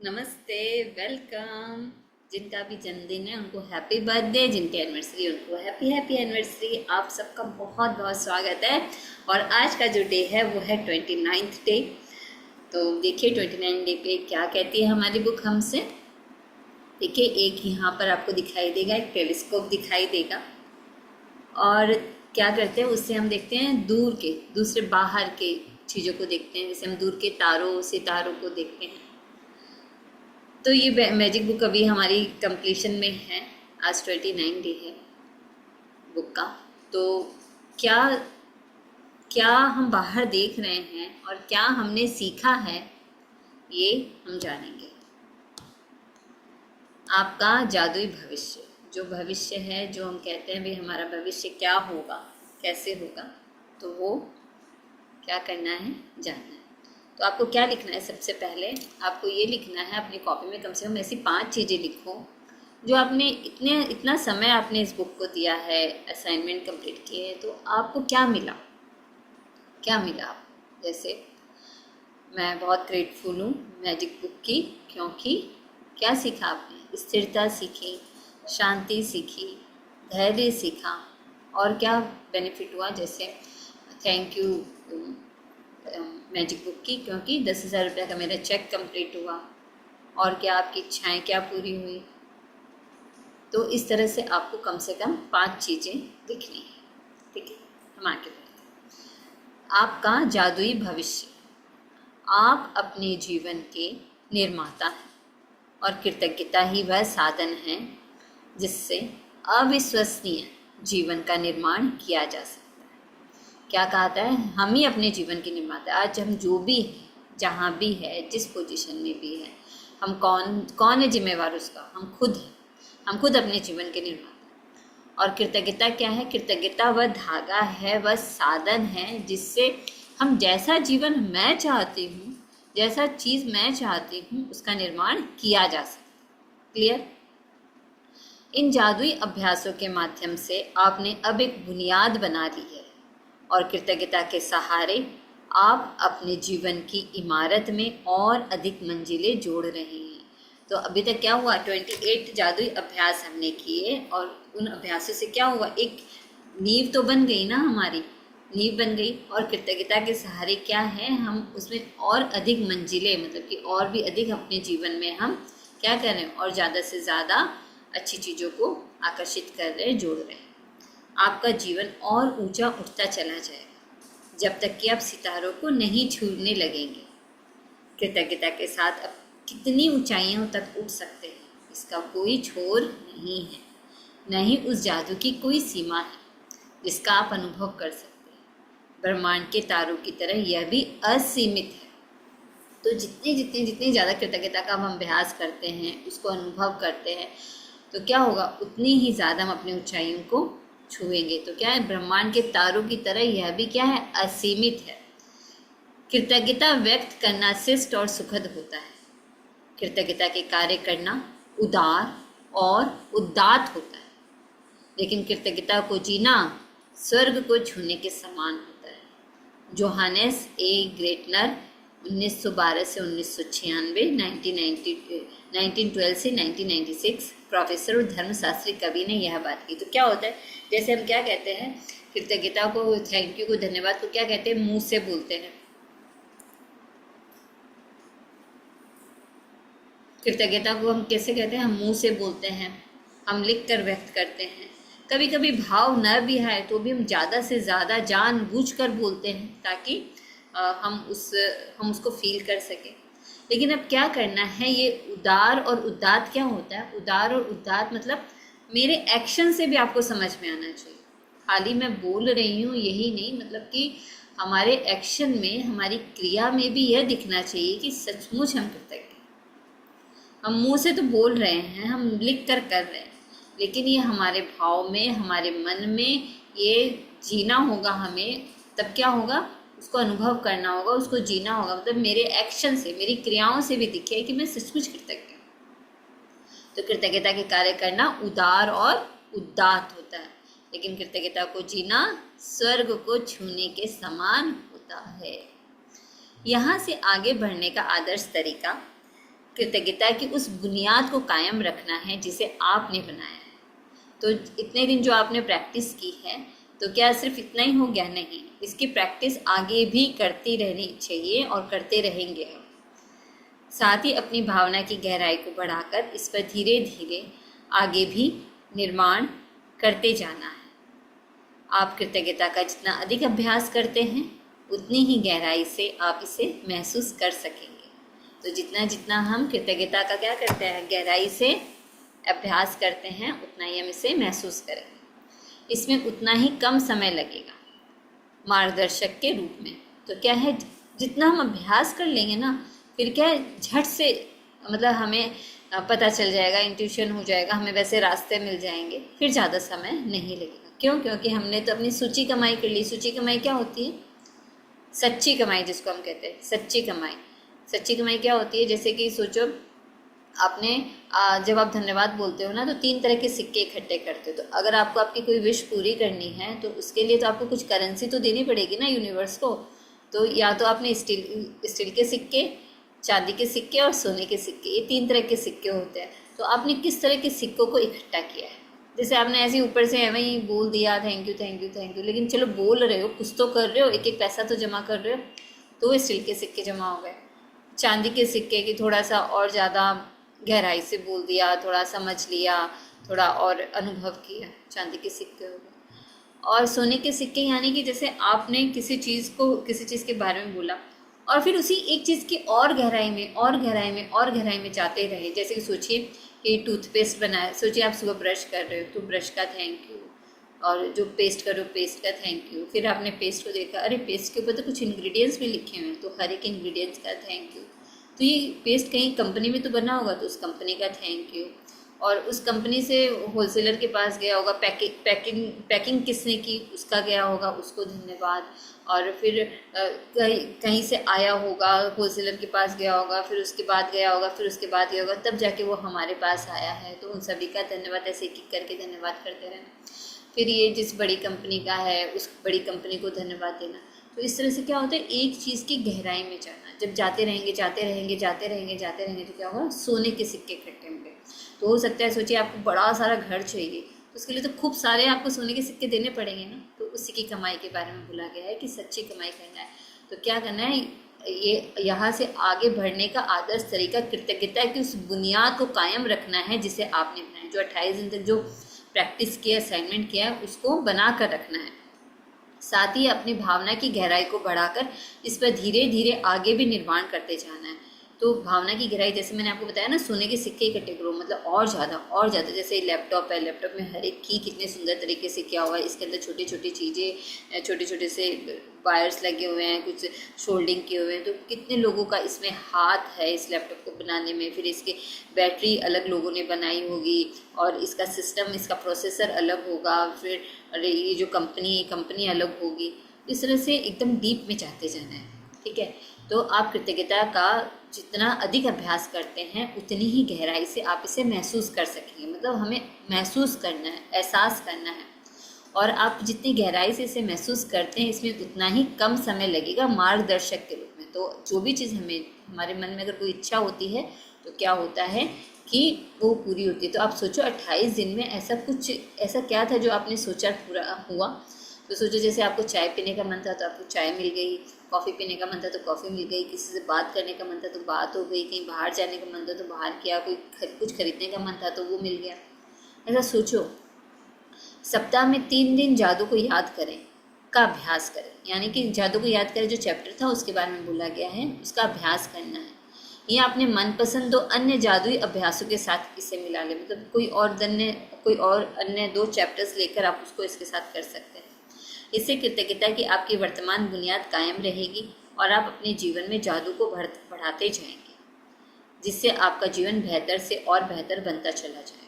नमस्ते, वेलकम। जिनका भी जन्मदिन है उनको हैप्पी बर्थडे, जिनकी एनिवर्सरी उनको हैप्पी हैप्पी एनिवर्सरी। आप सबका बहुत बहुत स्वागत है। और आज का जो डे है वो है 29th डे। तो देखिए 29 डे पे क्या कहती है हमारी बुक हमसे। देखिए एक यहाँ पर आपको दिखाई देगा, एक टेलीस्कोप दिखाई देगा और क्या करते हैं उससे हम देखते हैं दूर के, दूसरे बाहर के चीज़ों को देखते हैं। जैसे हम दूर के तारों सितारों को देखते हैं। तो ये मैजिक बुक अभी हमारी कंप्लीशन में है। आज 29 डे है बुक का। तो क्या क्या हम बाहर देख रहे हैं और क्या हमने सीखा है ये हम जानेंगे। आपका जादुई भविष्य, जो भविष्य है, जो हम कहते हैं भाई हमारा भविष्य क्या होगा, कैसे होगा, तो वो क्या करना है, जानना है। तो आपको क्या लिखना है, सबसे पहले आपको ये लिखना है अपनी कॉपी में कम से कम ऐसी 5 चीज़ें लिखो जो आपने इतना समय आपने इस बुक को दिया है, असाइनमेंट कंप्लीट किए हैं, तो आपको क्या मिला, क्या मिला आप। जैसे मैं बहुत ग्रेटफुल हूँ मैजिक बुक की, क्योंकि क्या सीखा आपने, स्थिरता सीखी, शांति सीखी, धैर्य सीखा, और क्या बेनिफिट हुआ। जैसे थैंक यू मैजिक बुक की, क्योंकि 10,000 रुपये का मेरा चेक कंप्लीट हुआ। और क्या आपकी इच्छाएं क्या पूरी हुई। तो इस तरह से आपको कम से कम 5 चीज़ें लिखनी है। ठीक है, हम आगे बढ़ते हैं। आपका जादुई भविष्य। आप अपने जीवन के निर्माता हैं और कृतज्ञता ही वह साधन है जिससे अविश्वसनीय जीवन का निर्माण किया जा सकता है। क्या कहता है, हम ही अपने जीवन के निर्माता। आज हम जो भी हैं, जहाँ भी है, जिस पोजीशन में भी है, हम कौन है जिम्मेवार उसका, हम खुद हैं। हम खुद अपने जीवन के निर्माता। और कृतज्ञता क्या है, कृतज्ञता वह धागा है, वह साधन है जिससे हम जैसा जीवन मैं चाहती हूँ, जैसा चीज़ मैं चाहती हूँ, उसका निर्माण किया जा सकता है। क्लियर। इन जादुई अभ्यासों के माध्यम से आपने अब एक बुनियाद बना ली है और कृतज्ञता के सहारे आप अपने जीवन की इमारत में और अधिक मंजिलें जोड़ रहे हैं। तो अभी तक क्या हुआ, 28 जादुई अभ्यास हमने किए और उन अभ्यासों से क्या हुआ, एक नींव तो बन गई ना, हमारी नींव बन गई। और कृतज्ञता के सहारे क्या है, हम उसमें और अधिक मंजिलें, मतलब कि और भी अधिक अपने जीवन में हम क्या कर रहे हैं, और ज़्यादा से ज़्यादा अच्छी चीज़ों को आकर्षित कर रहे हैं, जोड़ रहे हैं। आपका जीवन और ऊंचा उठता चला जाएगा जब तक कि आप सितारों को नहीं छूने लगेंगे। कृतज्ञता के साथ आप कितनी ऊंचाइयों तक उठ सकते हैं, इसका कोई छोर नहीं है, न ही उस जादू की कोई सीमा है जिसका आप अनुभव कर सकते हैं। ब्रह्मांड के तारों की तरह यह भी असीमित है। तो जितनी ज़्यादा कृतज्ञता का हम अभ्यास करते हैं, उसको अनुभव करते हैं, तो क्या होगा, उतनी ही ज़्यादा हम अपनी ऊंचाइयों को छुएंगे। तो क्या है, ब्रह्मांड के तारों की तरह यह भी क्या है, असीमित है। कृतज्ञता व्यक्त करना श्रेष्ठ और सुखद होता है। कृतज्ञता के कार्य करना उदार और उदात्त होता है, लेकिन कृतज्ञता को जीना स्वर्ग को छूने के समान होता है। जोहानेस ए ग्रेटनर 1912 से 1996, 1912 से 1996 प्रोफेसर और धर्मशास्त्री कवि ने यह बात की। तो क्या होता है, जैसे हम क्या कहते हैं, कृतज्ञता को, थैंक यू को, धन्यवाद को क्या कहते हैं, मुंह से बोलते हैं। कृतज्ञता को हम कैसे कहते हैं, हम मुंह से बोलते हैं, हम लिख कर व्यक्त करते हैं। कभी कभी भाव न भी आए तो भी हम ज़्यादा से ज़्यादा जानबूझकर बोलते हैं ताकि हम उसको फील कर सकें। लेकिन अब क्या करना है, ये उदार और उदात्त क्या होता है, उदार और उदात्त मतलब मेरे एक्शन से भी आपको समझ में आना चाहिए। खाली मैं बोल रही हूँ यही नहीं, मतलब कि हमारे एक्शन में, हमारी क्रिया में भी यह दिखना चाहिए कि सचमुच हम कृतज्ञ हैं। हम मुंह से तो बोल रहे हैं, हम लिख कर रहे हैं, लेकिन ये हमारे भाव में, हमारे मन में ये जीना होगा हमें। तब क्या होगा, उसको अनुभव करना होगा, उसको जीना होगा। मतलब मेरे एक्शन से, मेरी क्रियाओं से भी दिखे कि मैं सचमुच कृतज्ञ हूँ। तो कृतज्ञता के कार्य करना उदार और उदात्त होता है, लेकिन कृतज्ञता को जीना स्वर्ग को छूने के समान होता है। यहाँ से आगे बढ़ने का आदर्श तरीका कृतज्ञता की उस बुनियाद को कायम रखना है जिसे आपने बनाया है। तो इतने दिन जो आपने प्रैक्टिस की है, तो क्या सिर्फ इतना ही हो गया? नहीं, इसकी प्रैक्टिस आगे भी करती रहनी चाहिए और करते रहेंगे हम। साथ ही अपनी भावना की गहराई को बढ़ाकर इस पर धीरे धीरे आगे भी निर्माण करते जाना है। आप कृतज्ञता का जितना अधिक अभ्यास करते हैं, उतनी ही गहराई से आप इसे महसूस कर सकेंगे। तो जितना जितना हम कृतज्ञता का क्या करते हैं, गहराई से अभ्यास करते हैं, उतना ही हम इसे महसूस करेंगे। इसमें उतना ही कम समय लगेगा मार्गदर्शक के रूप में। तो क्या है, जितना हम अभ्यास कर लेंगे ना, फिर क्या है, झट से मतलब हमें पता चल जाएगा, इंट्यूशन हो जाएगा, हमें वैसे रास्ते मिल जाएंगे, फिर ज़्यादा समय नहीं लगेगा। क्यों? क्योंकि हमने तो अपनी सूची कमाई कर ली। सूची कमाई क्या होती है? सच्ची कमाई, जिसको हम कहते हैं सच्ची कमाई। सच्ची कमाई क्या होती है? जैसे कि सोचो, आपने जब आप धन्यवाद बोलते हो ना, तो 3 तरह के सिक्के इकट्ठे करते हो। तो अगर आपको आपकी कोई विश पूरी करनी है, तो उसके लिए तो आपको कुछ करेंसी तो देनी पड़ेगी ना यूनिवर्स को। तो या तो आपने स्टील के सिक्के, चांदी के सिक्के और सोने के सिक्के, ये 3 तरह के सिक्के होते हैं। तो आपने किस तरह के सिक्कों को इकट्ठा किया है? जैसे आपने ऐसे ऊपर से एवं ही बोल दिया thank you thank you thank you, लेकिन चलो बोल रहे हो, कुछ तो कर रहे हो, एक एक पैसा तो जमा कर रहे हो, तो वो स्टील के सिक्के जमा हो गए। चांदी के सिक्के की थोड़ा सा और ज़्यादा गहराई से बोल दिया, थोड़ा समझ लिया, थोड़ा और अनुभव किया, चांदी के सिक्के हो गए। और सोने के सिक्के यानी कि जैसे आपने किसी चीज़ के बारे में बोला, और फिर उसी एक चीज़ की और गहराई में और गहराई में और गहराई में जाते रहे। जैसे कि सोचिए कि टूथपेस्ट बनाया, सोचिए आप सुबह ब्रश कर रहे हो, तो ब्रश का थैंक यू, और जो पेस्ट करो पेस्ट का थैंक यू। फिर आपने पेस्ट को देखा, अरे पेस्ट के ऊपर तो कुछ इंग्रेडिएंट्स भी लिखे हुए हैं, तो हर एक इंग्रेडिएंट्स का थैंक यू। तो ये पेस्ट कहीं कंपनी में तो बना होगा, तो उस कंपनी का थैंक यू। और उस कंपनी से होलसेलर के पास गया होगा, पैकिंग किसने की, उसका गया होगा, उसको धन्यवाद। और फिर कहीं से आया होगा, होलसेलर के पास गया होगा, फिर उसके बाद गया होगा, फिर उसके बाद गया होगा, तब जाके वो हमारे पास आया है। तो उन सभी का धन्यवाद, ऐसे एक करके धन्यवाद करते रहना। फिर ये जिस बड़ी कंपनी का है, उस बड़ी कंपनी को धन्यवाद देना। तो इस तरह से क्या होता है, एक चीज़ की गहराई में जाना। जब जाते रहेंगे जाते रहेंगे जाते रहेंगे जाते रहेंगे, तो क्या होगा, सोने के सिक्के इकट्ठे होंगे। तो हो सकता है, सोचिए आपको बड़ा सारा घर चाहिए, तो उसके लिए तो खूब सारे आपको सोने के सिक्के देने पड़ेंगे ना। तो उसी की कमाई के बारे में बोला गया है कि सच्ची कमाई करना है। तो क्या करना है, ये यहाँ से आगे बढ़ने का आदर्श तरीका कृतज्ञता की उस बुनियाद को कायम रखना है जिसे आपने बनाया। जो 28 दिन तक जो प्रैक्टिस किया, असाइनमेंट किया, उसको बना कर रखना है। साथ ही अपनी भावना की गहराई को बढ़ाकर इस पर धीरे धीरे आगे भी निर्माण करते जाना है। तो भावना की गहराई, जैसे मैंने आपको बताया ना, सोने के सिक्के इकट्ठे करो, मतलब और ज़्यादा। जैसे लैपटॉप है, लैपटॉप में हर एक की कितने सुंदर तरीके से किया हुआ है। इसके अंदर छोटी छोटी चीज़ें, छोटे छोटे से वायर्स लगे हुए हैं, कुछ शोल्डिंग किए हुए हैं। तो कितने लोगों का इसमें हाथ है इस लैपटॉप को बनाने में। फिर इसकी बैटरी अलग लोगों ने बनाई होगी, और इसका सिस्टम, इसका प्रोसेसर अलग होगा। फिर अरे ये जो कंपनी अलग होगी। इस तरह से एकदम डीप में जाते जाना है, ठीक है। तो आप कृतज्ञता का जितना अधिक अभ्यास करते हैं, उतनी ही गहराई से आप इसे महसूस कर सकेंगे। मतलब हमें महसूस करना है, एहसास करना है। और आप जितनी गहराई से इसे महसूस करते हैं, इसमें उतना ही कम समय लगेगा मार्गदर्शक के रूप में। तो जो भी चीज़ हमारे मन में अगर कोई इच्छा होती है, तो क्या होता है कि वो पूरी होती है। तो आप सोचो 28 दिन में ऐसा क्या था जो आपने सोचा पूरा हुआ। तो सोचो, जैसे आपको चाय पीने का मन था तो आपको चाय मिल गई, कॉफ़ी पीने का मन था तो कॉफ़ी मिल गई, किसी से बात करने का मन था तो बात हो गई, कहीं बाहर जाने का मन था तो बाहर किया, कुछ खरीदने का मन था तो वो मिल गया। ऐसा सोचो। सप्ताह में 3 दिन जादू को याद करें का अभ्यास करें, यानी कि जादू को याद करें, जो चैप्टर था उसके बारे में बोला गया है, उसका अभ्यास करना है। या अपने मनपसंद 2 अन्य जादुई अभ्यासों के साथ इसे मिला लें। मतलब कोई और अन्य 2 चैप्टर्स लेकर आप उसको इसके साथ कर सकते हैं। इससे कृतज्ञता की आपकी वर्तमान बुनियाद कायम रहेगी और आप अपने जीवन में जादू को बढ़ाते जाएंगे, जिससे आपका जीवन बेहतर से और बेहतर बनता चला जाएगा।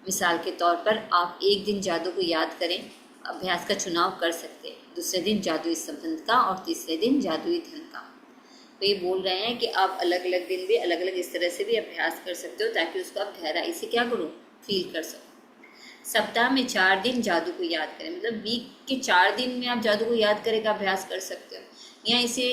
मिसाल के तौर पर आप एक दिन जादू को याद करें अभ्यास का चुनाव कर सकते हैं, दूसरे दिन जादुई संबंध का, और तीसरे दिन जादुई धन का। तो ये बोल रहे हैं कि आप अलग अलग दिन भी अलग अलग इस तरह से भी अभ्यास कर सकते हो, ताकि उसको आप गहराई से क्या करो, फील कर सको। सप्ताह में 4 दिन जादू को याद करें, मतलब वीक के 4 दिन में आप जादू को याद करें का अभ्यास कर सकते हो। या इसे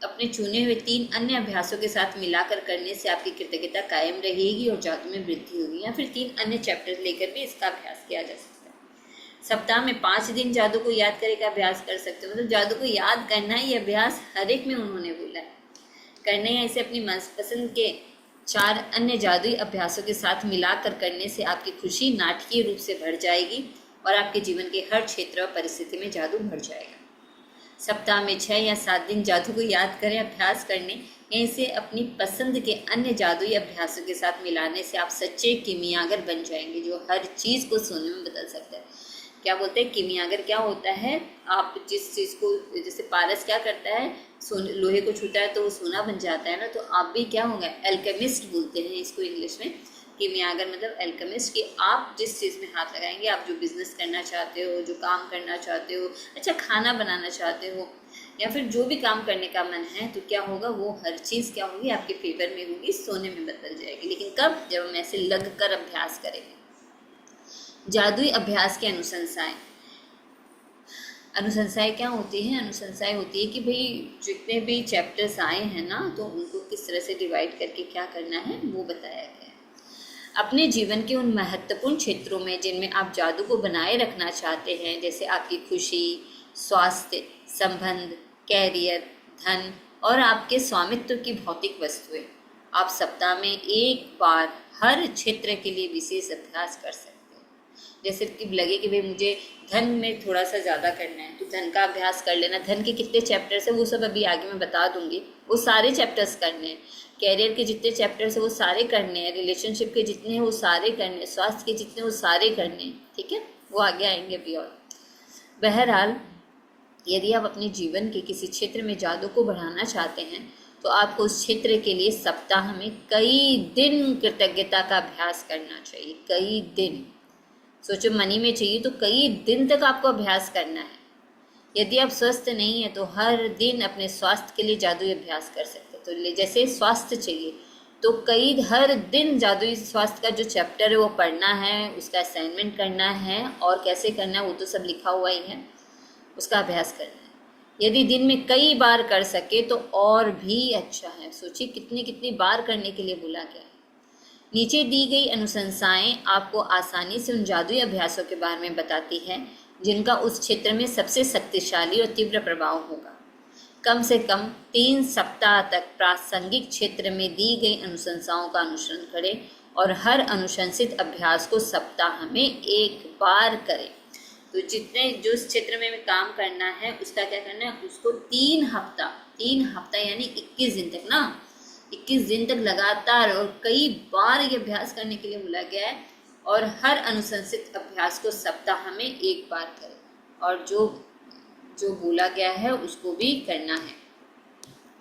अपने चुने हुए 3 अन्य अभ्यासों के साथ मिलाकर करने से आपकी कृतज्ञता कायम रहेगी और जादू में वृद्धि होगी। या फिर 3 अन्य चैप्टर लेकर भी इसका अभ्यास किया जा सकता है। सप्ताह में 5 दिन जादू को याद करने का अभ्यास कर सकते हो। मतलब जादू को याद करना ही अभ्यास हर एक में उन्होंने बोला है करने या इसे अपनी मनपसंद के 4 अन्य जादुई अभ्यासों के साथ मिलाकर करने से आपकी खुशी नाटकीय रूप से बढ़ जाएगी और आपके जीवन के हर क्षेत्र और परिस्थिति में जादू बढ़ जाएगा। सप्ताह में 6 या 7 दिन जादू को याद करें अभ्यास करने या इसे अपनी पसंद के अन्य जादुई अभ्यासों के साथ मिलाने से आप सच्चे किमियागर बन जाएंगे जो हर चीज़ को सोने में बदल सकता है। क्या बोलते हैं किमियागर? क्या होता है? आप जिस चीज़ को, जैसे पारस क्या करता है, सोने लोहे को छूता है तो वो सोना बन जाता है ना, तो आप भी क्या होंगे? एल्केमिस्ट बोलते हैं इसको इंग्लिश में। किमियागर मतलब एल्केमिस्ट, कि आप जिस चीज़ में हाथ लगाएंगे, आप जो बिजनेस करना चाहते हो, जो काम करना चाहते हो, अच्छा खाना बनाना चाहते हो, या फिर जो भी काम करने का मन है, तो क्या होगा? वो हर चीज़ क्या होगी? आपके फेवर में होगी, सोने में बदल जाएगी। लेकिन कब? जब हम ऐसे लग कर अभ्यास करेंगे। जादुई अभ्यास की अनुशंसाएं। अनुशंसाएं क्या होती हैं? अनुशंसाएं होती है कि भाई जितने भी चैप्टर्स आए हैं ना, तो उनको किस तरह से डिवाइड करके क्या करना है वो बताया गया है। अपने जीवन के उन महत्वपूर्ण क्षेत्रों में जिनमें आप जादू को बनाए रखना चाहते हैं, जैसे आपकी खुशी, स्वास्थ्य, संबंध, कैरियर, धन और आपके स्वामित्व की भौतिक वस्तुएं, आप सप्ताह में 1 बार हर क्षेत्र के लिए विशेष अभ्यास कर सकते हैं। जैसे कि लगे कि भाई मुझे धन में थोड़ा सा ज़्यादा करना है, तो धन का अभ्यास कर लेना। धन के कितने चैप्टर्स हैं वो सब अभी आगे मैं बता दूंगी, वो सारे चैप्टर्स करने हैं। कैरियर के जितने चैप्टर्स हैं वो सारे करने हैं, रिलेशनशिप के जितने हैं वो सारे करने हैं, स्वास्थ्य के जितने वो सारे करने हैं, ठीक है, वो आगे आएंगे अभी। और बहरहाल यदि आप अपने जीवन के किसी क्षेत्र में जादू को बढ़ाना चाहते हैं तो आपको उस क्षेत्र के लिए सप्ताह में कई दिन कृतज्ञता का अभ्यास करना चाहिए। कई दिन, सोचो मनी में चाहिए तो कई दिन तक आपको अभ्यास करना है। यदि आप स्वस्थ नहीं है तो हर दिन अपने स्वास्थ्य के लिए जादुई अभ्यास कर सकते हैं। तो जैसे स्वास्थ्य चाहिए तो हर दिन जादुई स्वास्थ्य का जो चैप्टर है वो पढ़ना है, उसका असाइनमेंट करना है, और कैसे करना है वो तो सब लिखा हुआ ही है, उसका अभ्यास करना है। यदि दिन में कई बार कर सके तो और भी अच्छा है। सोचिए कितनी कितनी बार करने के लिए बोला गया है। नीचे दी गई अनुशंसाएं आपको आसानी से उन जादुई अभ्यासों के बारे में बताती हैं जिनका उस क्षेत्र में सबसे शक्तिशाली और तीव्र प्रभाव होगा। कम से कम 3 सप्ताह तक प्रासंगिक क्षेत्र में दी गई अनुशंसाओं का अनुसरण करें और हर अनुशंसित अभ्यास को सप्ताह में 1 बार करें। तो जितने जो इस क्षेत्र में काम करना है उसका क्या करना है, उसको 3 हफ्ता यानी 21 दिन तक ना, 21 दिन तक लगातार और कई बार ये अभ्यास करने के लिए बोला गया है। और हर अनुशंसित अभ्यास को सप्ताह में 1 बार करें, और जो बोला गया है उसको भी करना है।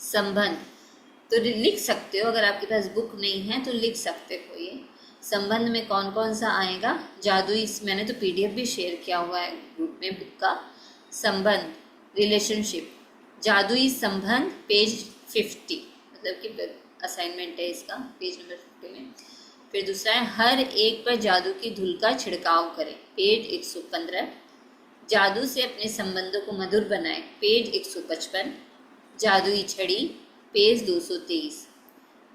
संबंध तो लिख सकते हो, अगर आपके पास बुक नहीं है तो लिख सकते हो। ये संबंध में कौन कौन सा आएगा? जादुई, मैंने तो PDF भी शेयर किया हुआ है ग्रुप में बुक का। संबंध, रिलेशनशिप, जादुई संबंध पेज 50, मतलब कि असाइनमेंट है इसका पेज नंबर 50 में। फिर दूसरा है हर एक पर जादू की धूल का छिड़काव करें, पेज 115। जादू से अपने संबंधों को मधुर बनाएं, पेज 155। जादुई छड़ी, पेज 223।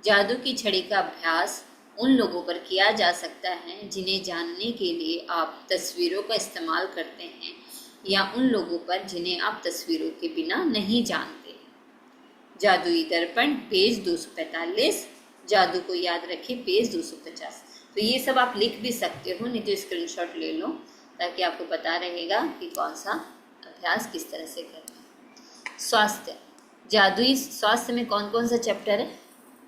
जादू की छड़ी का अभ्यास उन लोगों पर किया जा सकता है जिन्हें जानने के लिए आप तस्वीरों का इस्तेमाल करते हैं, या उन लोगों पर जिन्हें आप तस्वीरों के बिना नहीं जानते। जादुई दर्पण, पेज 245। जादू को याद रखें, पेज 250। तो ये सब आप लिख भी सकते हो, नहीं तो स्क्रीनशॉट ले लो ताकि आपको पता रहेगा कि कौन सा अभ्यास किस तरह से करना है। स्वास्थ्य, जादुई स्वास्थ्य में कौन कौन सा चैप्टर है?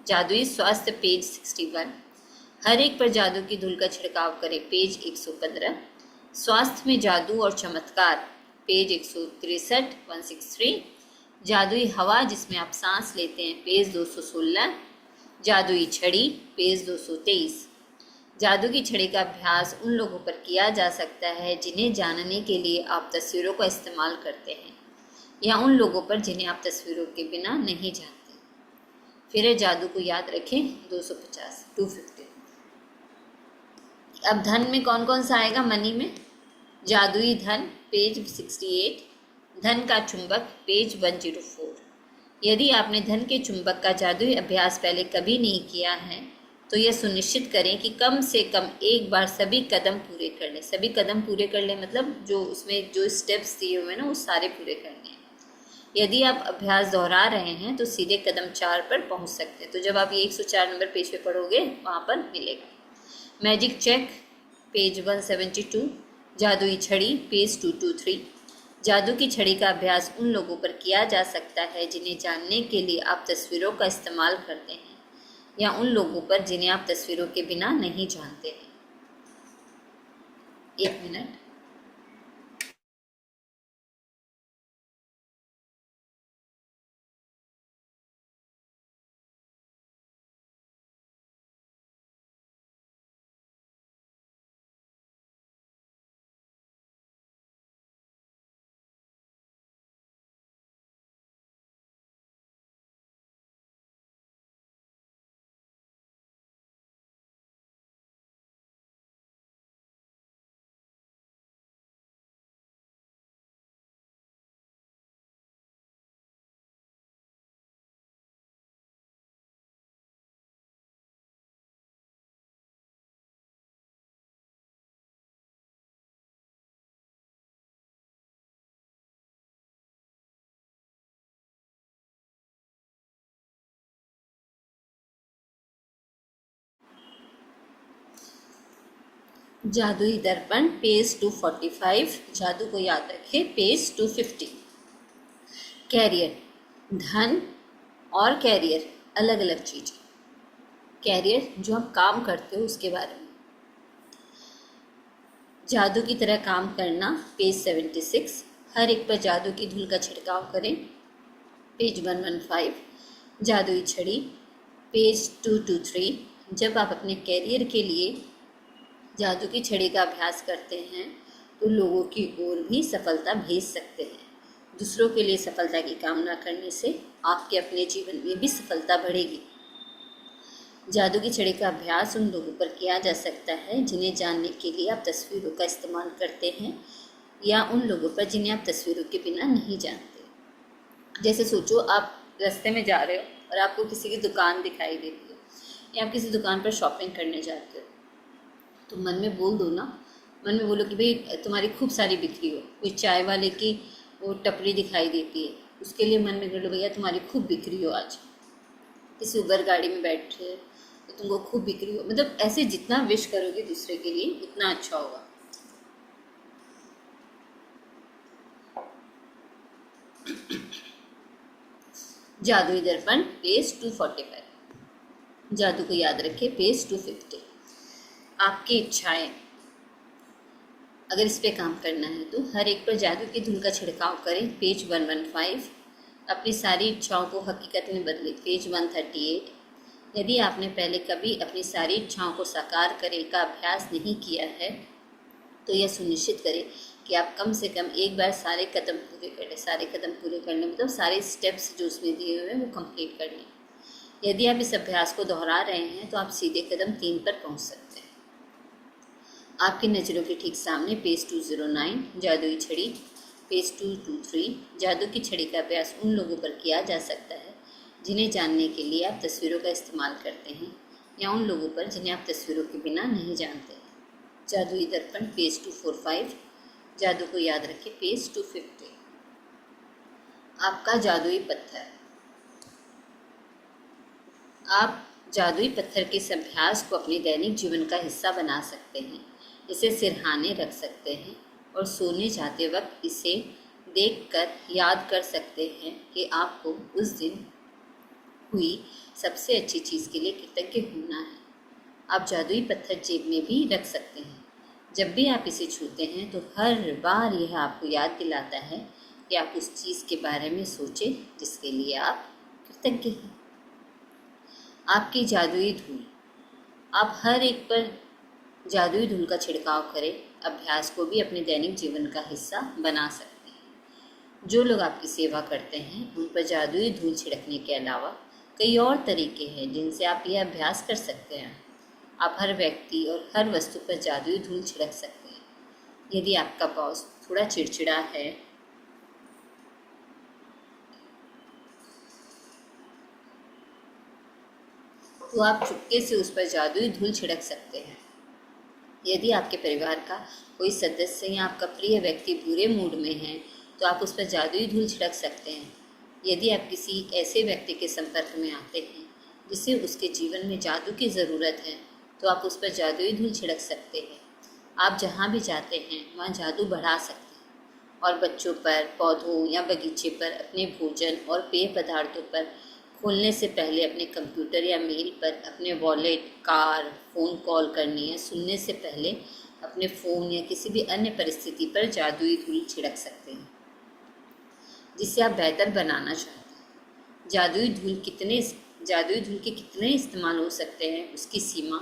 जादुई स्वास्थ्य, पेज 61। हर एक पर जादू की धूल का छिड़काव करें, पेज 115। स्वास्थ्य में जादू और चमत्कार, पेज 163 163। जादुई हवा जिसमें आप सांस लेते हैं, पेज 216। जादुई छड़ी, पेज 223। जादू की छड़ी का अभ्यास उन लोगों पर किया जा सकता है जिन्हें जानने के लिए आप तस्वीरों का इस्तेमाल करते हैं, या उन लोगों पर जिन्हें आप तस्वीरों के बिना नहीं जानते। फिर जादू को याद रखें, 250। अब धन में कौन कौन सा आएगा? मनी में जादुई धन, पेज 68। धन का चुंबक, पेज 104। यदि आपने धन के चुंबक का जादुई अभ्यास पहले कभी नहीं किया है तो यह सुनिश्चित करें कि कम से कम एक बार सभी कदम पूरे कर लें। सभी कदम पूरे कर लें मतलब जो उसमें जो स्टेप्स दिए हुए हैं ना वो सारे पूरे करने हैं। यदि आप अभ्यास दोहरा रहे हैं तो सीधे कदम 4 पर पहुंच सकते हैं। तो जब आप ये 104 नंबर पेज पे पढ़ोगे वहाँ पर मिलेगा। मैजिक चेक पेज 172, जादुई छड़ी पेज 223। जादू की छड़ी का अभ्यास उन लोगों पर किया जा सकता है जिन्हें जानने के लिए आप तस्वीरों का इस्तेमाल करते हैं या उन लोगों पर जिन्हें आप तस्वीरों के बिना नहीं जानते हैं। 1 मिनट। जादुई दर्पण पेज 245। जादू को याद रखें पेज 250। कैरियर, धन और कैरियर अलग अलग चीज़ें। कैरियर जो हम काम करते हो उसके बारे में। जादू की तरह काम करना पेज 76। हर एक पर जादू की धूल का छिड़काव करें पेज 115। जादुई छड़ी पेज 223। जब आप अपने कैरियर के लिए जादू की छड़ी का अभ्यास करते हैं तो लोगों की ओर भी सफलता भेज सकते हैं। दूसरों के लिए सफलता की कामना करने से आपके अपने जीवन में भी सफलता बढ़ेगी। जादू की छड़ी का अभ्यास उन लोगों पर किया जा सकता है जिन्हें जानने के लिए आप तस्वीरों का इस्तेमाल करते हैं या उन लोगों पर जिन्हें आप तस्वीरों के बिना नहीं जानते। जैसे सोचो आप रास्ते में जा रहे हो और आपको किसी की दुकान दिखाई देती है या आप किसी दुकान पर शॉपिंग करने जाते हो तो मन में बोल दो ना, मन में बोलो कि भाई तुम्हारी खूब सारी बिक्री हो। कोई चाय वाले की वो टपरी दिखाई देती है उसके लिए मन में कर लो भैया तुम्हारी खूब बिक्री हो आज। किसी उबर गाड़ी में बैठे तो तुमको खूब बिक्री हो। मतलब ऐसे जितना विश करोगे दूसरे के लिए उतना अच्छा होगा। जादुई दर्पण पेज 245। जादू को याद रखें पेज 250। आपकी इच्छाएं, अगर इस पे काम करना है तो हर एक पर जादू की धूल का छिड़काव करें पेज 115। अपनी सारी इच्छाओं को हकीकत में बदलें पेज 138। यदि आपने पहले कभी अपनी सारी इच्छाओं को साकार करने का अभ्यास नहीं किया है तो यह सुनिश्चित करें कि आप कम से कम एक बार सारे कदम पूरे कर लें। सारे कदम पूरे करने मतलब सारे स्टेप्स जो उसमें दिए हुए हैं वो कंप्लीट कर लें। यदि आप इस अभ्यास को दोहरा रहे हैं तो आप सीधे कदम 3 पर पहुंच सकते हैं। आपकी नज़रों के ठीक सामने पेज 209। जादुई छड़ी पेज 223। जादू की छड़ी का अभ्यास उन लोगों पर किया जा सकता है जिन्हें जानने के लिए आप तस्वीरों का इस्तेमाल करते हैं या उन लोगों पर जिन्हें आप तस्वीरों के बिना नहीं जानते हैं। जादुई दर्पण पेज 245। जादू को याद रखें पेज 250। आपका जादुई पत्थर, आप जादुई पत्थर के इस अभ्यास को अपने दैनिक जीवन का हिस्सा बना सकते हैं। इसे सिरहाने रख सकते हैं और सोने जाते वक्त इसे देखकर याद कर सकते हैं कि आपको उस दिन हुई सबसे अच्छी चीज़ के लिए कृतज्ञ होना है। आप जादुई पत्थर जेब में भी रख सकते हैं। जब भी आप इसे छूते हैं तो हर बार यह आपको याद दिलाता है कि आप उस चीज़ के बारे में सोचें जिसके लिए आप कृतज्ञ हैं। आपकी जादुई धूल, आप हर एक पर जादुई धूल का छिड़काव करें। अभ्यास को भी अपने दैनिक जीवन का हिस्सा बना सकते हैं। जो लोग आपकी सेवा करते हैं उन पर जादुई धूल छिड़कने के अलावा कई और तरीके हैं जिनसे आप यह अभ्यास कर सकते हैं। आप हर व्यक्ति और हर वस्तु पर जादुई धूल छिड़क सकते हैं। यदि आपका बॉस थोड़ा चिड़चिड़ा है तो आप चुपके से उस पर जादुई धूल छिड़क सकते हैं। यदि आपके परिवार का कोई सदस्य या आपका प्रिय व्यक्ति बुरे मूड में है तो आप उस पर जादुई धूल छिड़क सकते हैं। यदि आप किसी ऐसे व्यक्ति के संपर्क में आते हैं जिसे उसके जीवन में जादू की ज़रूरत है तो आप उस पर जादुई धूल छिड़क सकते हैं। आप जहाँ भी जाते हैं वहाँ जादू बढ़ा सकते हैं और बच्चों पर, पौधों या बगीचे पर, अपने भोजन और पेय पदार्थों पर खोलने से पहले अपने कंप्यूटर या मेल पर, अपने वॉलेट, कार, फ़ोन कॉल करने या सुनने से पहले अपने फ़ोन या किसी भी अन्य परिस्थिति पर जादुई धूल छिड़क सकते हैं जिसे आप बेहतर बनाना चाहते हैं। जादुई धूल के कितने इस्तेमाल हो सकते हैं उसकी सीमा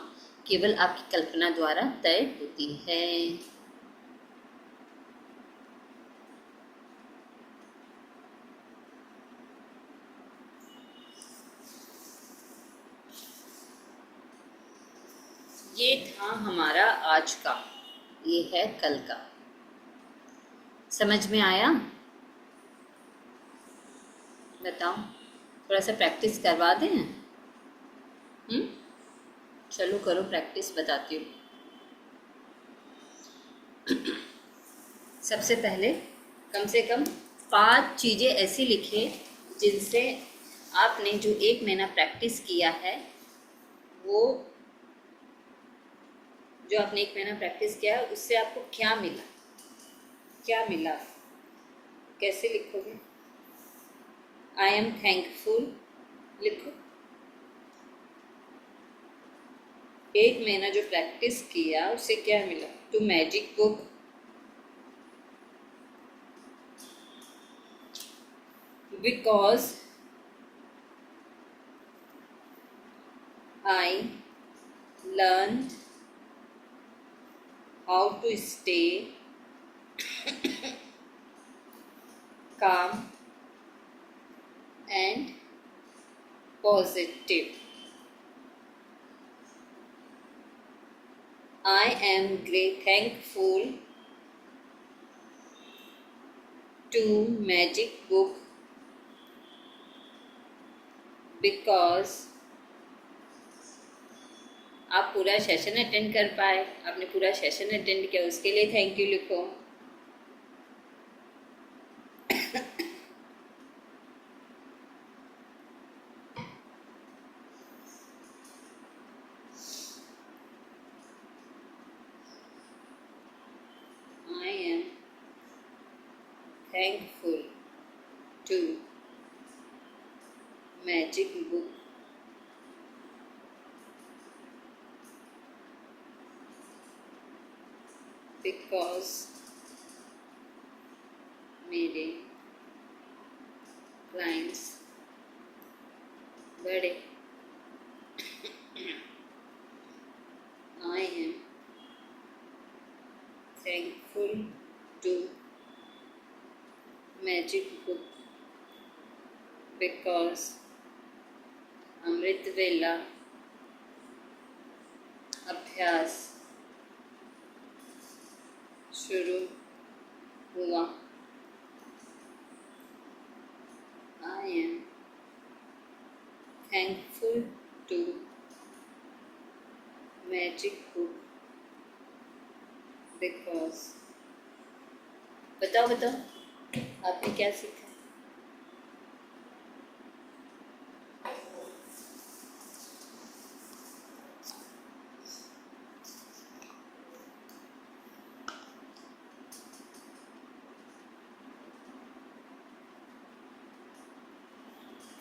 केवल आपकी कल्पना द्वारा तय होती है। ये था हमारा आज का, ये है कल का। समझ में आया? बताओ, थोड़ा सा प्रैक्टिस करवा दें? चलो करो प्रैक्टिस, बताती हूँ। सबसे पहले कम से कम 5 चीज़ें ऐसी लिखें जिनसे आपने जो 1 महीना प्रैक्टिस किया है वो, जो आपने 1 महीना प्रैक्टिस किया है उससे आपको क्या मिला, क्या मिला, कैसे लिखोगे? आई एम थैंकफुल लिखो। 1 महीना जो प्रैक्टिस किया उससे क्या मिला? To magic book, because I learned how to stay calm and positive. I am thankful to Magic Book because आप पूरा सेशन अटेंड कर पाए, आपने पूरा सेशन अटेंड किया, उसके लिए थैंक यू लिखो। I am thankful to Magic Book because मेरे क्लाइंट्स बड़े। I am thankful to magic book because अमृत वेला अभ्यास शुरू हुआ। I am thankful to magic book because. बताओ आपने क्या सीखा?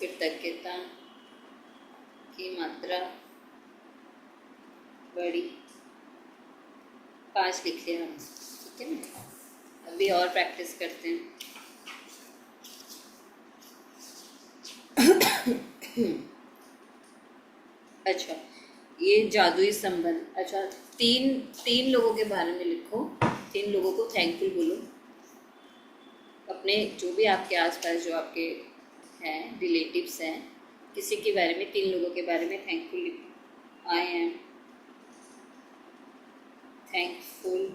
कृतज्ञता की मात्रा बड़ी। 5 लिख लिया हम, ठीक है ना? अभी और प्रैक्टिस करते हैं। अच्छा, ये जादुई संबंध। अच्छा, तीन लोगों के बारे में लिखो, 3 लोगों को थैंकफुल बोलो। अपने जो भी आपके आसपास जो आपके हैं, रिलेटिव्स हैं, किसी के बारे में 3 लोगों के बारे में थैंकफुल लिखो। I am thankful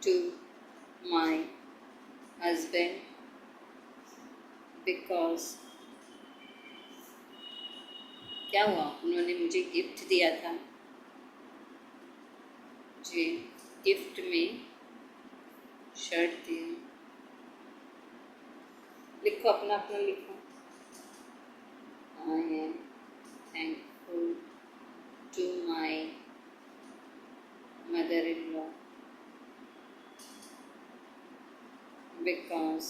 to my husband because क्या हुआ? उन्होंने मुझे गिफ्ट दिया था, मुझे गिफ्ट में शर्ट दिया। लिखो, अपना अपना लिखो। I am thankful to my mother in law because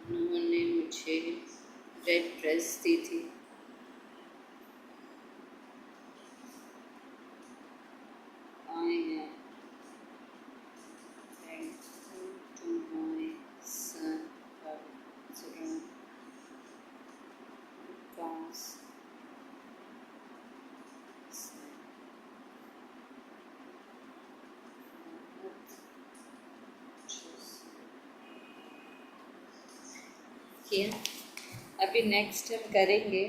उन्होंने मुझे रेड ड्रेस दी थी। I am thankful to my son because किया। अभी नेक्स्ट हम करेंगे,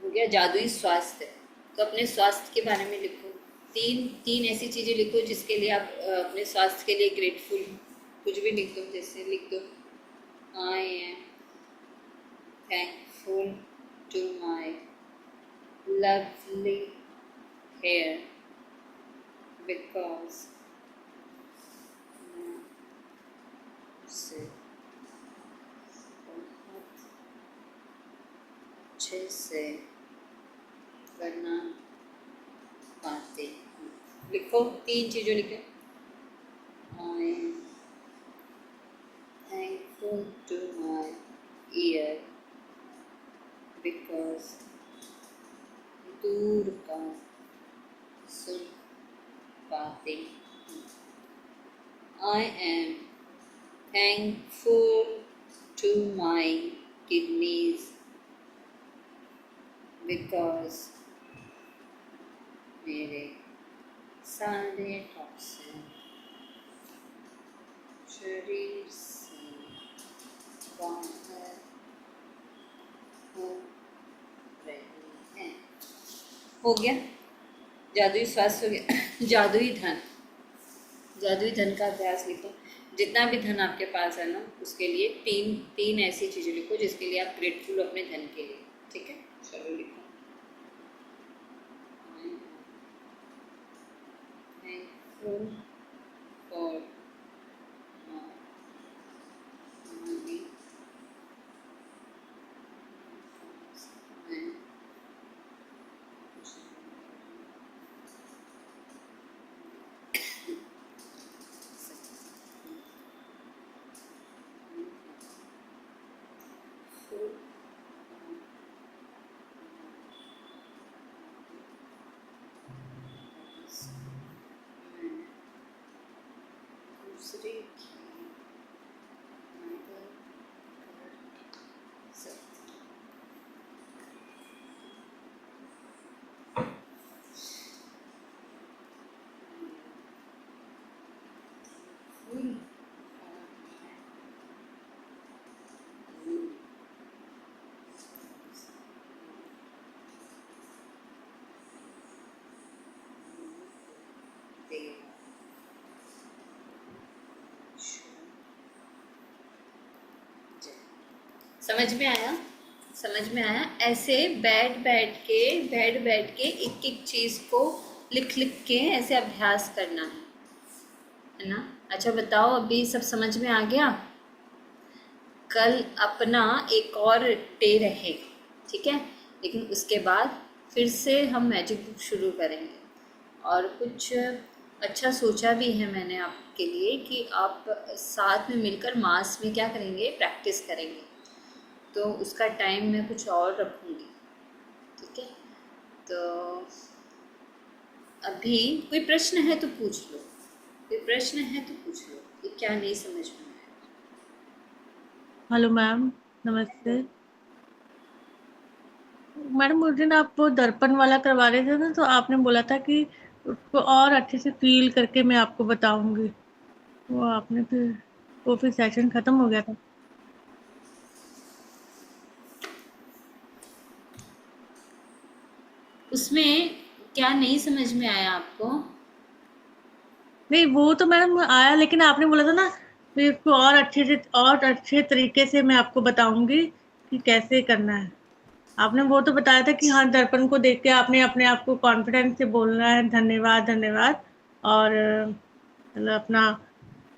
हो गया जादुई स्वास्थ्य। तो अपने स्वास्थ्य के बारे में लिखो, तीन ऐसी चीज़ें लिखो जिसके लिए आप अपने स्वास्थ्य के लिए ग्रेटफुल, कुछ भी लिख दो। जैसे लिख दो, I am thankful to my lovely hair because अच्छे से करना पाते हैं। लिखो, तीन चीज़ें लिखे। I am thankful to my ear because दूर का सुन पाते हैं। I am thankful to my kidneys because मेरे सारे टॉक्सिन शरीर से बाहर हो रहे हैं। हो गया, जादुई स्वास्थ्य हो गया। जादुई धन, जादुई धन का अभ्यास लिखो। जितना भी धन आपके पास है ना, उसके लिए तीन ऐसी चीज़ें लिखो जिसके लिए आप ग्रेटफुल हो अपने धन के लिए। ठीक है, चलो लिखो। Thankful for my money and दूसरे की मदद कर सकती हूँ। समझ में आया? समझ में आया? ऐसे बैठ बैठ के एक एक चीज़ को लिख के ऐसे अभ्यास करना है ना। अच्छा बताओ, अभी सब समझ में आ गया? कल अपना एक और डे रहेगा, ठीक है, लेकिन उसके बाद फिर से हम मैजिक बुक शुरू करेंगे। और कुछ अच्छा सोचा भी है मैंने आपके लिए कि आप साथ में मिलकर मास में क्या करेंगे, प्रैक्टिस करेंगे। तो उसका टाइम मैं कुछ और रखूँगी, ठीक है। तो अभी कोई प्रश्न है तो पूछ लो, कोई प्रश्न है तो पूछ लो, ये क्या नहीं समझ में आया? हेलो मैम, नमस्ते मैडम। मुझे ना आप वो दर्पण वाला करवा रहे थे ना, तो आपने बोला था कि उसको और अच्छे से फील करके मैं आपको बताऊंगी। वो आपने फिर वो फिर सेशन खत्म हो गया था। उसमें क्या नहीं समझ में आया आपको? नहीं, वो तो मैडम आया, लेकिन आपने बोला था ना फिर उसको और अच्छे तरीके से मैं आपको बताऊंगी कि कैसे करना है। आपने वो तो बताया था कि हाँ, दर्पण को देख के आपने अपने आप को कॉन्फिडेंस से बोलना है, धन्यवाद धन्यवाद। और मतलब अपना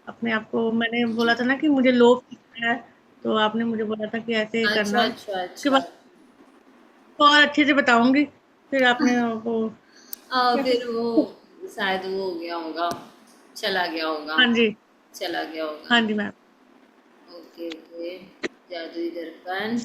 अपने आप को मैंने बोला था ना कि मुझे लोभ कितना है, तो आपने मुझे बोला था कि ऐसे अच्छा करना। अच्छा उसके अच्छा। बाद और अच्छे से बताऊंगी। फिर आपने वो क्या फिर वो शायद वो हो गया होगा, चला गया होगा, हाँ जी, चला गया होगा। हाँ जी मैम। Okay okay. जादुई दर्पण।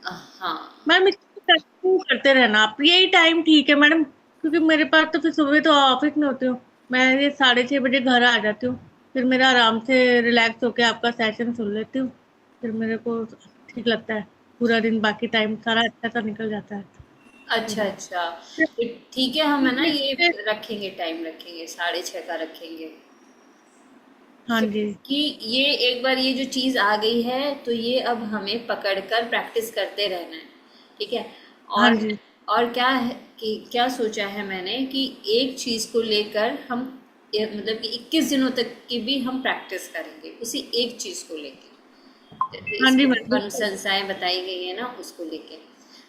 हाँ। मैम इसको कंटिन्यू करते रहना आप, यही टाइम ठीक है मैडम, क्योंकि मेरे पास तो फिर सुबह तो ऑफिस में होती हूँ मैं, ये 6:30 बजे घर आ जाती हूँ। फिर मेरा आराम से रिलैक्स होके आपका सेशन सुन लेती हूँ। फिर मेरे को ठीक लगता है, पूरा दिन बाकी टाइम सारा अच्छा सा निकल जाता है। अच्छा अच्छा। फिर तो ठीक है, हम है ना ये फिर- रखेंगे, टाइम रखेंगे, 6:30 का रखेंगे। हाँ फिर जी, कि ये एक बार ये जो चीज़ आ गई है तो ये अब हमें पकड़कर प्रैक्टिस करते रहना है। ठीक है। हाँ और जी, और क्या है कि क्या सोचा है मैंने कि एक चीज़ को लेकर हम मतलब कि 21 दिनों तक की भी हम प्रैक्टिस करेंगे उसी एक चीज़ को लेकर। हाँ जी इसमें जो मैम, बिल्कुल। अनुशंसाएं बताई गई है ना उसको लेके।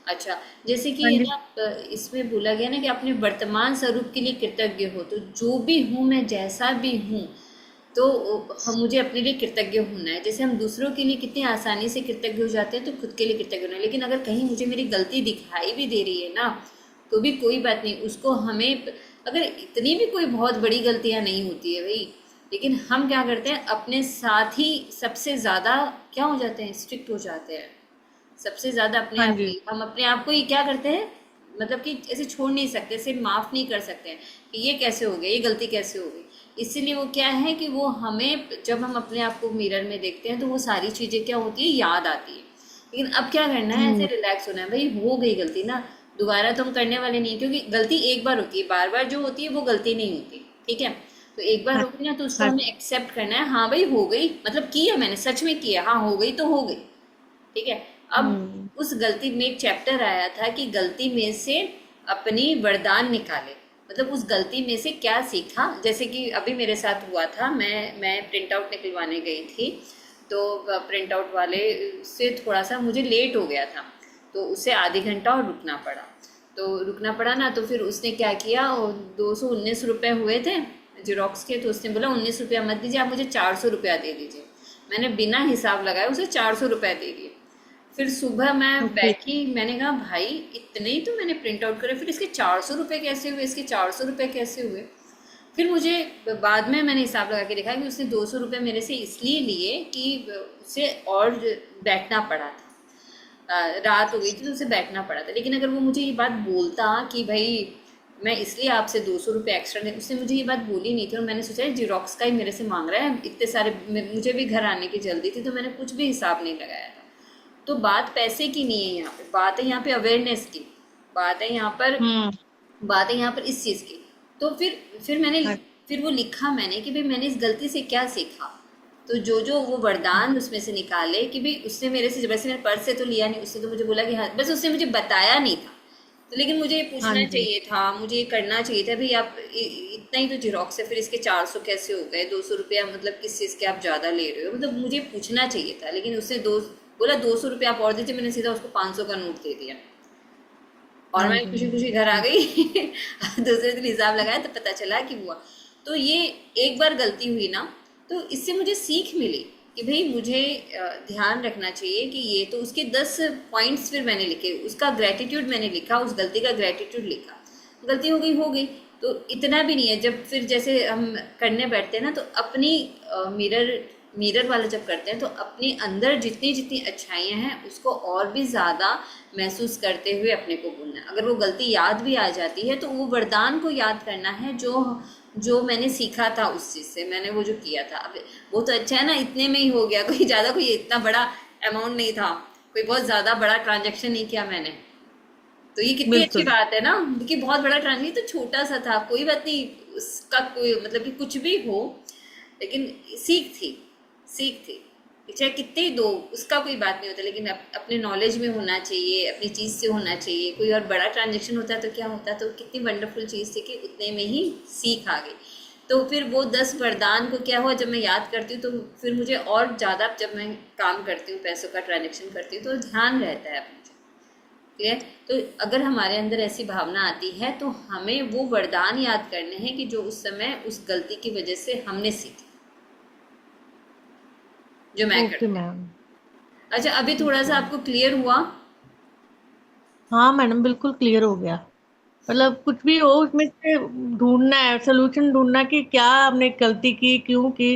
अच्छा, जैसे कि हाँ है जी, ना इसमें बोला गया ना कि अपने वर्तमान स्वरूप के लिए कृतज्ञ हो, तो जो भी हूँ मैं, जैसा भी हूँ, तो हम मुझे अपने लिए कृतज्ञ होना है। जैसे हम दूसरों के लिए कितनी आसानी से कृतज्ञ हो जाते हैं, तो खुद के लिए कृतज्ञ होना है। लेकिन अगर कहीं मुझे मेरी गलती दिखाई भी दे रही है ना, तो भी कोई बात नहीं, उसको हमें, अगर इतनी भी कोई बहुत बड़ी गलतियां नहीं होती है भाई, लेकिन हम क्या करते हैं अपने साथ ही सबसे ज़्यादा क्या हो जाते हैं, स्ट्रिक्ट हो जाते हैं सबसे ज़्यादा अपने हाँ आप जी, ही। हम अपने आप को ही क्या करते हैं, मतलब कि ऐसे छोड़ नहीं सकते, ऐसे माफ़ नहीं कर सकते हैं कि ये कैसे हो गया, ये गलती कैसे हो गई। इसीलिए वो क्या है कि वो हमें, जब हम अपने आप को मिरर में देखते हैं तो वो सारी चीज़ें क्या होती है, याद आती है। लेकिन अब क्या करना है, ऐसे रिलैक्स होना है, भाई हो गई गलती ना, दोबारा तो हम करने वाले नहीं हैं, क्योंकि गलती एक बार होती है, बार बार जो होती है वो गलती नहीं होती। ठीक है। तो एक बार हाँ, हो गई ना, तो उसको हाँ, हमें एक्सेप्ट करना है, हाँ भाई हो गई, मतलब किया मैंने, सच में किया, हाँ हो गई तो हो गई। ठीक है। अब हम्म, उस गलती में एक चैप्टर आया था कि गलती में से अपनी वरदान निकाले, मतलब उस गलती में से क्या सीखा। जैसे कि अभी मेरे साथ हुआ था, मैं प्रिंट आउट निकलवाने गई थी, तो प्रिंट आउट वाले से थोड़ा सा मुझे लेट हो गया था, तो उसे आधे घंटा और रुकना पड़ा। तो रुकना पड़ा ना, तो फिर उसने क्या किया, 219 रुपये हुए थे जीरोक्स के, तो उसने बोला 19 रुपया मत दीजिए, आप मुझे 400 रुपया दे दीजिए। मैंने बिना हिसाब लगाए उसे 400 रुपया दे दिए। फिर सुबह मैं ओके, बैठी, मैंने कहा भाई इतने ही तो मैंने प्रिंट आउट करे, फिर इसके 400 रुपये कैसे हुए, इसके 400 रुपये कैसे हुए। फिर मुझे बाद में मैंने हिसाब लगा के देखा कि उसने 200 रुपये मेरे से इसलिए लिए कि उसे और बैठना पड़ा था, रात हो गई थी तो उसे बैठना पड़ा था। लेकिन अगर वो मुझे ये बात बोलता कि भाई मैं इसलिए आपसे 200 रुपये एक्स्ट्रा दे, उसने मुझे ये बात बोली नहीं थी, और मैंने सोचा जीरोक्स का ही मेरे से मांग रहा है इतने सारे, मुझे भी घर आने की जल्दी थी, तो मैंने कुछ भी हिसाब नहीं लगाया था। तो बात पैसे की नहीं है यहाँ पे, बात है यहाँ पे अवेयरनेस की, बात है यहाँ पर, हम्म, बात है यहाँ पर इस चीज़ की। तो फिर मैंने, हाँ, फिर वो लिखा मैंने कि भाई मैंने इस गलती से क्या सीखा। तो जो जो वो वरदान उसमें से निकाले कि भाई उसने मेरे से, वैसे मेरे पर्स से तो लिया नहीं, उसने तो मुझे बोला कि हाँ, बस उसने मुझे बताया नहीं था, तो लेकिन मुझे ये हाँ पूछना जी, चाहिए था, मुझे ये करना चाहिए था, भाई आप इतना ही तो जीरोक्स है, फिर इसके 400 कैसे हो गए, 200 रुपया, मतलब किस चीज़ के आप ज़्यादा ले रहे हो, मतलब मुझे पूछना चाहिए था। लेकिन उसने बोला 200 रुपया आप और दीजिए, मैंने सीधा उसको 500 का नोट दे दिया, और हाँ मैं जी, खुशी खुशी घर आ गई। दूसरे दिन हिसाब लगाया तो पता चला कि हुआ। तो ये एक बार गलती हुई ना, तो इससे मुझे सीख मिली कि भाई मुझे ध्यान रखना चाहिए कि ये, तो उसके 10 पॉइंट्स फिर मैंने लिखे, उसका ग्रेटिट्यूड मैंने लिखा, उस गलती का ग्रेटिट्यूड लिखा। गलती हो गई, हो गई, तो इतना भी नहीं है। जब फिर जैसे हम करने बैठते हैं ना, तो अपनी मिरर मिरर वाला जब करते हैं, तो अपने अंदर जितनी जितनी अच्छाइयाँ हैं उसको और भी ज़्यादा महसूस करते हुए अपने को बोलना है। अगर वो गलती याद भी आ जाती है, तो वो वरदान को याद करना है जो जो मैंने सीखा था उस चीज़ से, मैंने वो जो किया था। अब वो तो अच्छा है ना, इतने में ही हो गया, कोई ज़्यादा, कोई इतना बड़ा अमाउंट नहीं था, कोई बहुत ज़्यादा बड़ा ट्रांजेक्शन नहीं किया मैंने। तो ये कितनी अच्छी बिल्कुल, बात है ना, कि बहुत बड़ा ट्रांजेक्शन तो छोटा सा था, कोई बात नहीं, उसका कोई मतलब कि कुछ भी हो, लेकिन सीख थी, सीख थी कि चाहे कितने ही दो, उसका कोई बात नहीं होता, लेकिन अपने नॉलेज में होना चाहिए, अपनी चीज़ से होना चाहिए। कोई और बड़ा ट्रांजेक्शन होता है तो क्या होता है, तो कितनी वंडरफुल चीज़ थी कि उतने में ही सीख आ गई। तो फिर वो 10 वरदान को क्या हुआ, जब मैं याद करती हूँ तो फिर मुझे और ज़्यादा, जब मैं काम करती हूँ, पैसों का ट्रांजेक्शन करती हूँ, तो ध्यान रहता है मुझे। क्लियर? तो अगर हमारे अंदर ऐसी भावना आती है तो हमें वो वरदान याद करने हैं कि जो उस समय उस गलती की वजह से हमने सीखी, जो मैं ओके करती मैम। हूँ। अच्छा, अभी थोड़ा ठीक सा है। आपको क्लियर हुआ? हाँ मैडम, बिल्कुल क्लियर हो गया। मतलब कुछ भी हो उसमें से ढूंढना है, सोल्यूशन ढूंढना कि क्या हमने गलती की, क्यों की,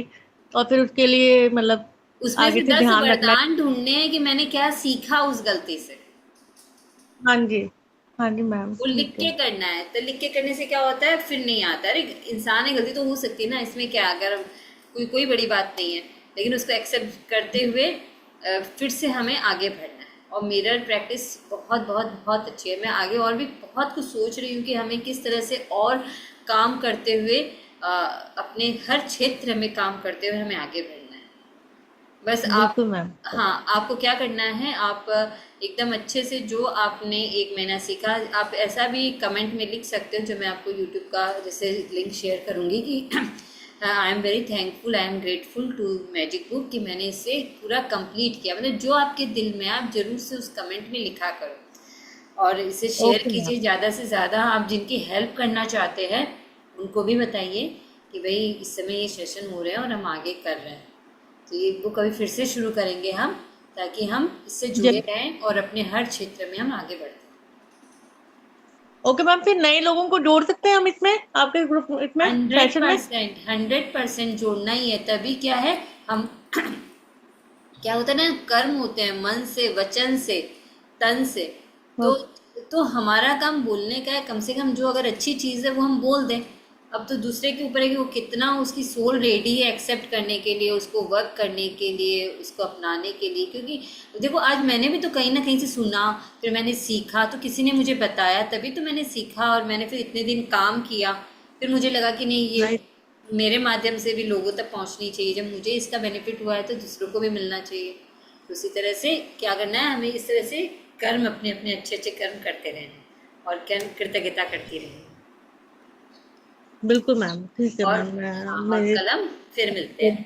और फिर उसके लिए मतलब उसमें आगे से से 10 ध्यान रखना है। वरदान ढूंढने हैं कि मैंने क्या सीखा उस गलती से। हाँ जी। हाँ जी मैम, वो लिख ठीक के है। करना है, तो लिख के करने से क्या होता है, फिर नहीं आता। अरे इंसान है, गलती तो हो सकती है ना, इसमें क्या, अगर कोई कोई बड़ी बात नहीं है, लेकिन उसको एक्सेप्ट करते हुए फिर से हमें आगे बढ़ना है। और मिरर प्रैक्टिस बहुत बहुत बहुत अच्छी है। मैं आगे और भी बहुत कुछ सोच रही हूँ कि हमें किस तरह से और काम करते हुए अपने हर क्षेत्र में काम करते हुए हमें आगे बढ़ना है। बस आप, बिल्कुल मैम। हाँ, आपको क्या करना है, आप एकदम अच्छे से जो आपने 1 महीना सीखा, आप ऐसा भी कमेंट में लिख सकते हो, जो मैं आपको यूट्यूब का जैसे लिंक शेयर करूँगी कि I am very thankful, I am grateful to magic book कि मैंने इसे पूरा कंप्लीट किया। मतलब जो आपके दिल में, आप जरूर से उस कमेंट में लिखा करो और इसे शेयर ओके मैम। कीजिए ज़्यादा से ज़्यादा। आप जिनकी हेल्प करना चाहते हैं उनको भी बताइए कि भाई इस समय ये सेशन हो रहे हैं और हम आगे कर रहे हैं, तो ये बुक अभी फिर से शुरू करेंगे हम, ताकि हम इससे जुड़े जब रहें और अपने हर क्षेत्र में हम आगे बढ़ते हैं। ओके मैम, फिर नए लोगों को जोड़ सकते हैं हम इसमें, आपके ग्रुप इसमें, हंड्रेड सेशन में? परसेंट 100% जोड़ना ही है, तभी क्या है, हम क्या होता है ना, कर्म होते हैं मन से, वचन से, तन से। तो ओके। तो हमारा काम बोलने का है, कम से कम जो अगर अच्छी चीज़ है वो हम बोल दें। अब तो दूसरे के ऊपर है कि वो कितना, उसकी सोल रेडी है एक्सेप्ट करने के लिए, उसको वर्क करने के लिए, उसको अपनाने के लिए। क्योंकि देखो, आज मैंने भी तो कहीं ना कहीं से सुना, फिर मैंने सीखा, तो किसी ने मुझे बताया, तभी तो मैंने सीखा, और मैंने फिर इतने दिन काम किया। फिर मुझे लगा कि नहीं, ये राइट। मेरे माध्यम से भी लोगों तक पहुंचनी चाहिए। जब मुझे इसका बेनिफिट हुआ है तो दूसरों को भी मिलना चाहिए। तो उसी तरह से क्या करना है, हमें इस तरह से कर्म, अपने अपने अच्छे अच्छे कर्म करते रहना और कृतज्ञता करती रहनी। बिल्कुल मैम, ठीक है और मैम, मैं हाँ, और मेरे कलम फिर मिलते हैं।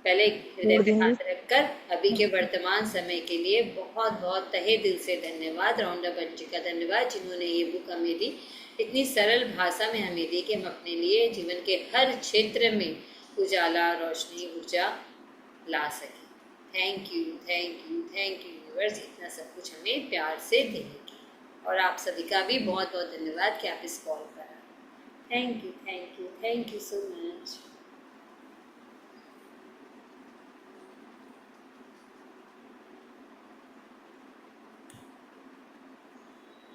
पहले हृदय पे जोड़ूंगी। हाथ रखकर अभी के वर्तमान समय के लिए बहुत बहुत तहे दिल से धन्यवाद। राउंडा बंजी का धन्यवाद, जिन्होंने ये बुक हमें दी, इतनी सरल भाषा में हमें दी कि हम अपने लिए जीवन के हर क्षेत्र में उजाला, रोशनी, ऊर्जा ला सकें। Thank you, thank you, thank you universe, इतना सब कुछ हमें प्यार से देने की। और आप सभी का भी बहुत बहुत धन्यवाद कि आप इस कॉल पर आए। Thank you, thank you, thank you so much.